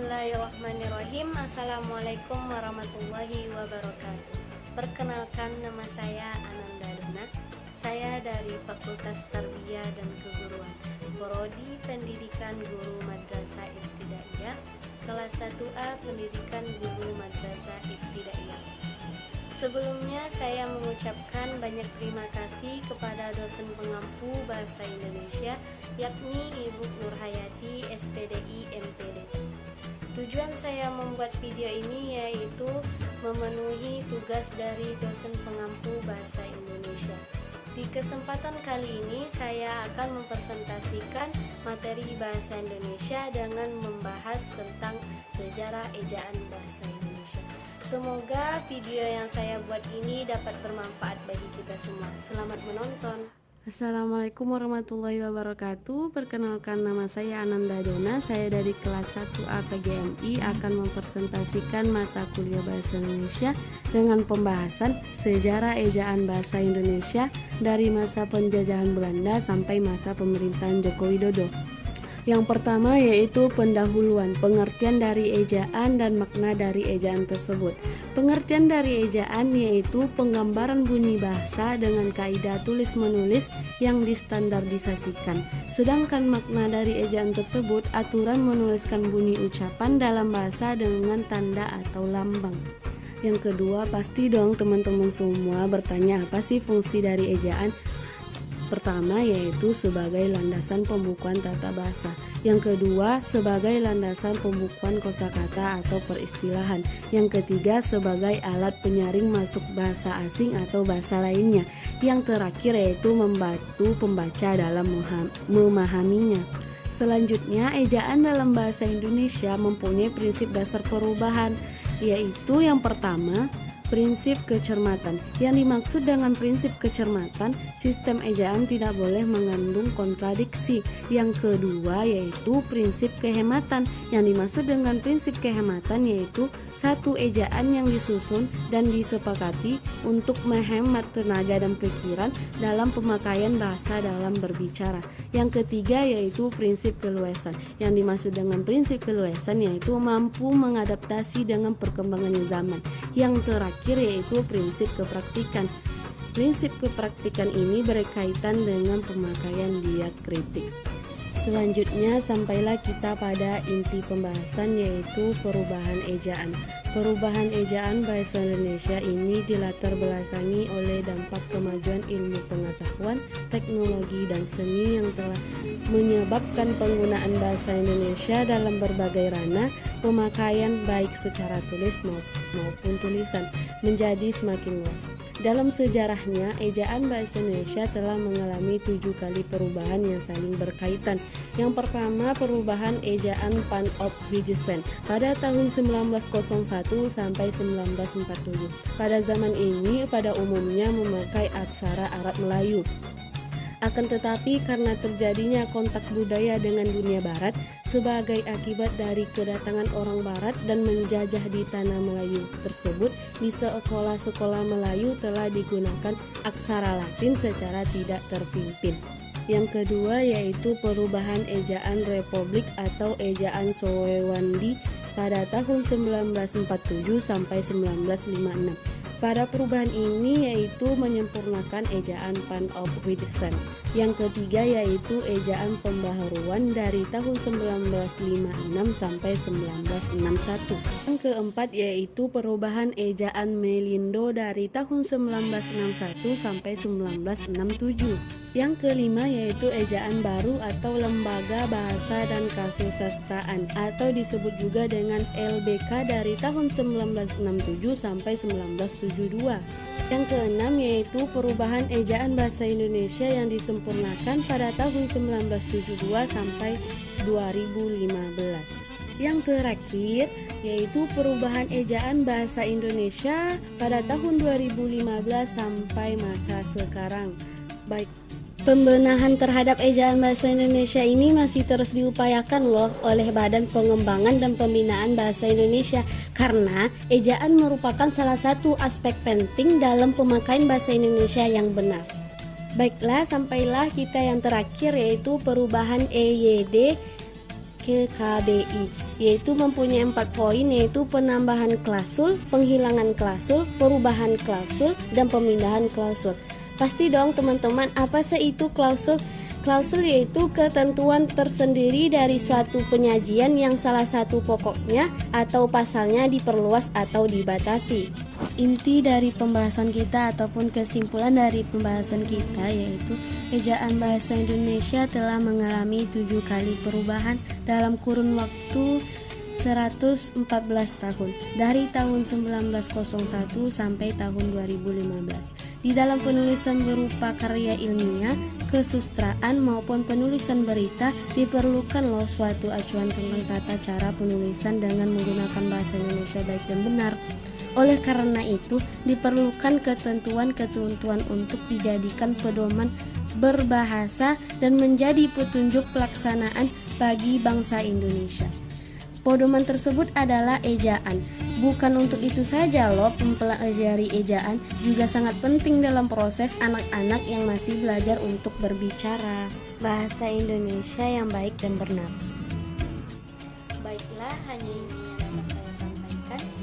Bismillahirrahmanirrahim. Assalamualaikum warahmatullahi wabarakatuh. Perkenalkan, nama saya Ananda Dona. Saya dari Fakultas Tarbiyah dan Keguruan, Prodi Pendidikan Guru Madrasah Ibtidaiyah, kelas 1A Pendidikan Guru Madrasah Ibtidaiyah. Sebelumnya saya mengucapkan banyak terima kasih kepada dosen pengampu Bahasa Indonesia, yakni Ibu Nurhayati, SPDI MPD. Tujuan saya membuat video ini yaitu memenuhi tugas dari dosen pengampu Bahasa Indonesia. Di kesempatan kali ini saya akan mempresentasikan materi Bahasa Indonesia dengan membahas tentang sejarah ejaan Bahasa Indonesia. Semoga video yang saya buat ini dapat bermanfaat bagi kita semua. Selamat menonton. Assalamualaikum warahmatullahi wabarakatuh. Perkenalkan, nama saya Ananda Dona. Saya dari kelas 1A PGMI akan mempresentasikan mata kuliah Bahasa Indonesia dengan pembahasan sejarah ejaan Bahasa Indonesia dari masa penjajahan Belanda sampai masa pemerintahan Joko Widodo. Yang pertama yaitu pendahuluan, pengertian dari ejaan dan makna dari ejaan tersebut. Pengertian dari ejaan yaitu penggambaran bunyi bahasa dengan kaidah tulis-menulis yang distandardisasikan. Sedangkan makna dari ejaan tersebut aturan menuliskan bunyi ucapan dalam bahasa dengan tanda atau lambang. Yang kedua, pasti dong teman-teman semua bertanya apa sih fungsi dari ejaan? Pertama yaitu sebagai landasan pembukuan tata bahasa. Yang kedua sebagai landasan pembukuan kosakata atau peristilahan. Yang ketiga sebagai alat penyaring masuk bahasa asing atau bahasa lainnya. Yang terakhir yaitu membantu pembaca dalam memahaminya. Selanjutnya, ejaan dalam bahasa Indonesia mempunyai prinsip dasar perubahan, yaitu yang pertama, prinsip kecermatan. Yang dimaksud dengan prinsip kecermatan, sistem ejaan tidak boleh mengandung kontradiksi. Yang kedua yaitu prinsip kehematan. Yang dimaksud dengan prinsip kehematan yaitu satu ejaan yang disusun dan disepakati untuk menghemat tenaga dan pikiran dalam pemakaian bahasa dalam berbicara. Yang ketiga yaitu prinsip keluasan. Yang dimaksud dengan prinsip keluasan yaitu mampu mengadaptasi dengan perkembangan zaman. Yang terakhir yaitu prinsip kepraktikan. Prinsip kepraktikan ini berkaitan dengan pemakaian diakritik. Selanjutnya sampailah kita pada inti pembahasan yaitu perubahan ejaan. Perubahan ejaan bahasa Indonesia ini dilatar belakangi oleh dampak kemajuan ilmu pengetahuan, teknologi, dan seni yang telah menyebabkan penggunaan bahasa Indonesia dalam berbagai ranah pemakaian baik secara tulis maupun tulisan menjadi semakin luas. Dalam sejarahnya, ejaan bahasa Indonesia telah mengalami 7 kali perubahan yang saling berkaitan. Yang pertama, perubahan ejaan Pan-Op Wigesen pada tahun 1901 sampai 1947. Pada zaman ini, pada umumnya memakai aksara Arab Melayu. Akan tetapi karena terjadinya kontak budaya dengan dunia barat sebagai akibat dari kedatangan orang barat dan menjajah di tanah Melayu tersebut, di sekolah-sekolah Melayu telah digunakan aksara Latin secara tidak terpimpin. Yang kedua yaitu perubahan ejaan Republik atau ejaan Sowewandi pada tahun 1947 sampai 1956. Pada perubahan ini yaitu menyempurnakan ejaan Pan-Op Wigesen. Yang ketiga yaitu ejaan pembaharuan dari tahun 1956 sampai 1961. Yang keempat yaitu perubahan ejaan Melindo dari tahun 1961 sampai 1967. Yang kelima yaitu ejaan baru atau Lembaga Bahasa dan Kasusastraan atau disebut juga dengan LBK dari tahun 1967 sampai 1972. Yang keenam yaitu perubahan ejaan bahasa Indonesia yang disempurnakan pada tahun 1972 sampai 2015. Yang terakhir yaitu perubahan ejaan bahasa Indonesia pada tahun 2015 sampai masa sekarang. Baik, pembenahan terhadap ejaan bahasa Indonesia ini masih terus diupayakan loh oleh Badan Pengembangan dan Pembinaan Bahasa Indonesia karena ejaan merupakan salah satu aspek penting dalam pemakaian bahasa Indonesia yang benar. Baiklah, sampailah kita yang terakhir yaitu perubahan EYD KKBI, yaitu mempunyai 4 poin, yaitu penambahan klausul, penghilangan klausul, perubahan klausul, dan pemindahan klausul. Pasti dong teman-teman, apa sih itu klausul? Klausul yaitu ketentuan tersendiri dari suatu penyajian yang salah satu pokoknya atau pasalnya diperluas atau dibatasi. Inti dari pembahasan kita ataupun kesimpulan dari pembahasan kita yaitu ejaan bahasa Indonesia telah mengalami 7 kali perubahan dalam kurun waktu 114 tahun, dari tahun 1901 sampai tahun 2015. Di dalam penulisan berupa karya ilmiah, kesustraan maupun penulisan berita diperlukan loh suatu acuan tentang tata cara penulisan dengan menggunakan bahasa Indonesia baik dan benar. Oleh karena itu, diperlukan ketentuan-ketentuan untuk dijadikan pedoman berbahasa dan menjadi petunjuk pelaksanaan bagi bangsa Indonesia. Pedoman tersebut adalah ejaan. Bukan untuk itu saja loh, mempelajari ejaan juga sangat penting dalam proses anak-anak yang masih belajar untuk berbicara bahasa Indonesia yang baik dan benar. Baiklah, hanya ini yang dapat saya sampaikan.